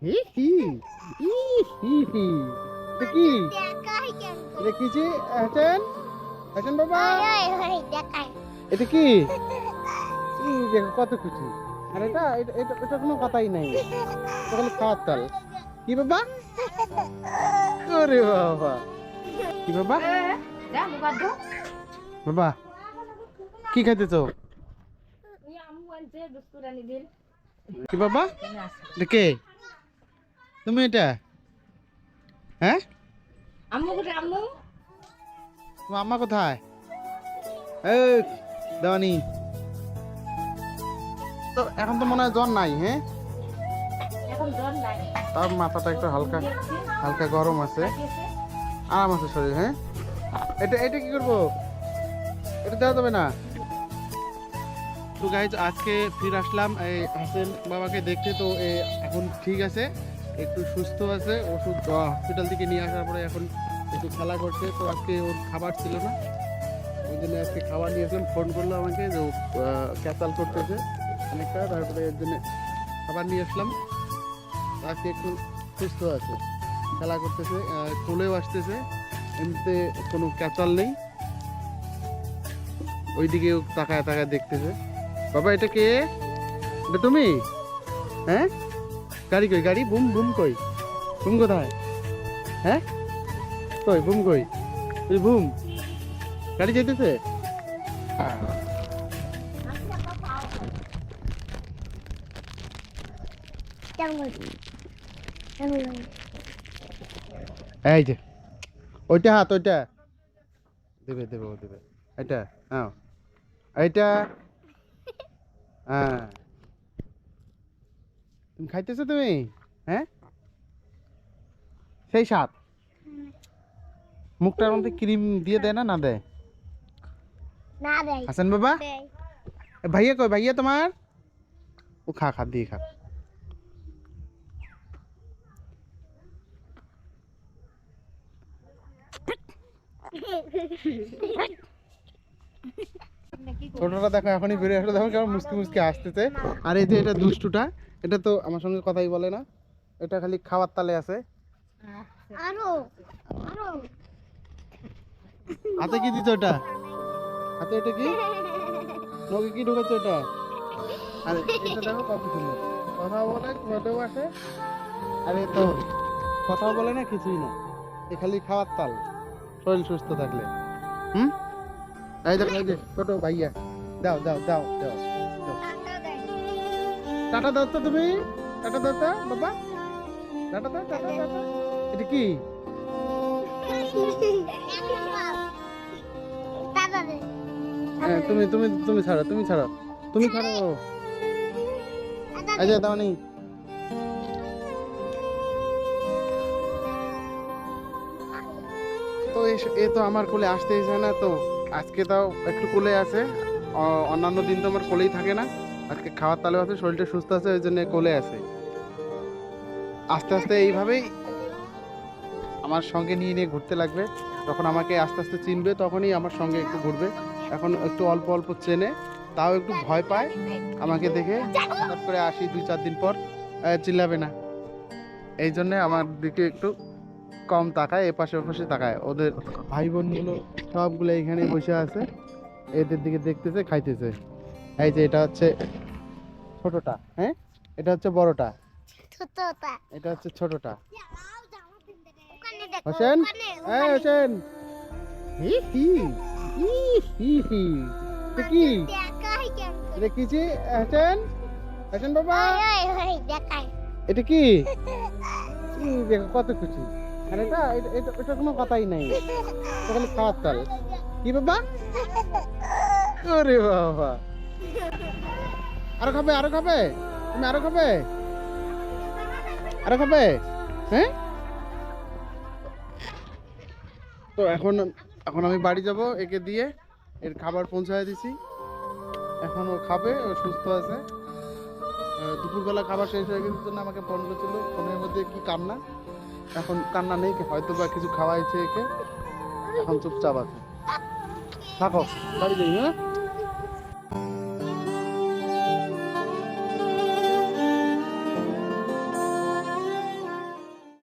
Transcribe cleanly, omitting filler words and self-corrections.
হি হি ই হি হি এটা কি এটা কি যে হাসান হাসান বাবা এটা কি দেখো কত খুশি আর এটা এটা এটা এটা কোনো কথাই নাই এটা খালি খাওয়ার তাল কি বাবা ওরে বাবা কি বাবা বাবা কি খাইতেছো কি বাবা এটা কে তুমি এটা হ্যাঁ তোমার আম্মা কোথায় এই দেওয়ানি তো এখন তো মনে হয় জ্বর নাই হ্যাঁ তার মাথাটা একটু হালকা হালকা গরম আছে আরাম আছে শরীর হ্যাঁ এটা এটা কি করবো এটা দেওয়া যাবে না তো গাইজ আজকে ফিরে আসলাম এই হাসেন বাবাকে দেখতে তো এখন ঠিক আছে একটু সুস্থ আছে ওষুধ হসপিটাল থেকে নিয়ে আসার পরে এখন একটু খেলা করছে তো আজকে ওর খাবার ছিল না ওই জন্য আজকে খাবার নিয়ে আসলাম ফোন করলো আমাকে যে ক্যাচাল করতেছে অনেকটা তারপরে এর জন্য খাবার নিয়ে আসলাম আজকে একটু সুস্থ আছে খেলা করতেছে কোলেও আসতেছে এমনিতে কোনো ক্যাচাল নেই ওইদিকেও তাকায় তাকায় দেখতেছে বাবা এটা কে এটা তুমি হ্যাঁ গাড়ি কই গাড়ি বুম বুম কই বুম কোথায় হ্যাঁ কই বুম কই ওই বুম গাড়ি যেতেছে এই যে ওইটা হাত ওইটা দেবে দেবে ও দেবে এটা হ্যাঁ এইটা হ্যাঁ তুমি খাইতেছো তুমি হ্যাঁ সেই স্বাদ মুখটার মধ্যে ক্রিম দিয়ে দেয় না না দেয় হাসান বাবা ভাইয়া কই ভাইয়া তোমার ও খা খা দিয়ে খা ছোটটা দেখো এখনই বেরিয়ে আসলো দেখো কেমন মুসকি মুসকি আসতেছে আর এই যে এটা দুষ্টুটা এটা তো আমার সঙ্গে কথাই বলে না এটা খালি খাওয়ার তালে আছে হাতে কি দিচ্ছ ওটা হাতে এটা কি নখে কি ঢুকাচ্ছ ওটা আর এটা দেখো কত সুন্দর কথা বলে ঘটেও আসে আর এ তো কথাও বলে না কিছুই না এ খালি খাওয়ার তাল শরীর সুস্থ থাকলে হুম এই দেখো এই যে ছোট ভাইয়া দাও দাও দাও দাও টাটা দাও তো তুমি টাটা দাও তো বাবা টাটা দাও টাটা দাও এটা কি হ্যাঁ তুমি তুমি তুমি ছাড়ো তুমি ছাড়ো তুমি ছাড়ো এই যে দাও নি তো এ তো আমার কোলে আসতেই চায় না তো আজকে তাও একটু কোলে আছে অন্যান্য দিন তো আমার কোলেই থাকে না আজকে খাওয়ার তালেও আছে শরীরটা সুস্থ আছে ওই জন্য কোলে আছে আস্তে আস্তে এইভাবেই আমার সঙ্গে নিয়ে নিয়ে ঘুরতে লাগবে যখন আমাকে আস্তে আস্তে চিনবে তখনই আমার সঙ্গে একটু ঘুরবে এখন একটু অল্প অল্প চেনে তাও একটু ভয় পায় আমাকে দেখে হঠাৎ করে আসি 2-4 দিন পর চিল্লাবে না এই জন্যে আমার দিকে একটু কম তাকায় এপাশে ওপাশে তাকায় ওদের ভাই বোনগুলো সবগুলো এখানে বসে আছে এদের দিকে দেখতেছে খাইতেছে এই যে এটা হচ্ছে ছোটটা হ্যাঁ এটা হচ্ছে বড়টা এটা হচ্ছে ছোটটা হোসেন এই হোসেন হি হি ই হি হি এটা কি এটা কি যে হোসেন হোসেন বাবা এটা কি দেখো কত খুশি আর এটা এটা এটা কোনো কথাই নাই এটা খালি খাওয়ার তাল কি বাবা ওরে বাবা আরো খাবে আরো খাবে তুমি আরো খাবে আরো খাবে হ্যাঁ তো এখন এখন আমি বাড়ি যাব একে দিয়ে এর খাবার পৌঁছায় দিছি এখন ও খাবে ও সুস্থ আছে দুপুরবেলা খাবার শেষ হয়ে গেছে জন্য আমাকে ফোন করেছিল ফোনের মধ্যে কি কান্না এখন কান্না নেই হয়তো বা কিছু খাওয়াইছে একে এখন চুপচাপ আছে থাকো বাড়ি যাই হ্যাঁ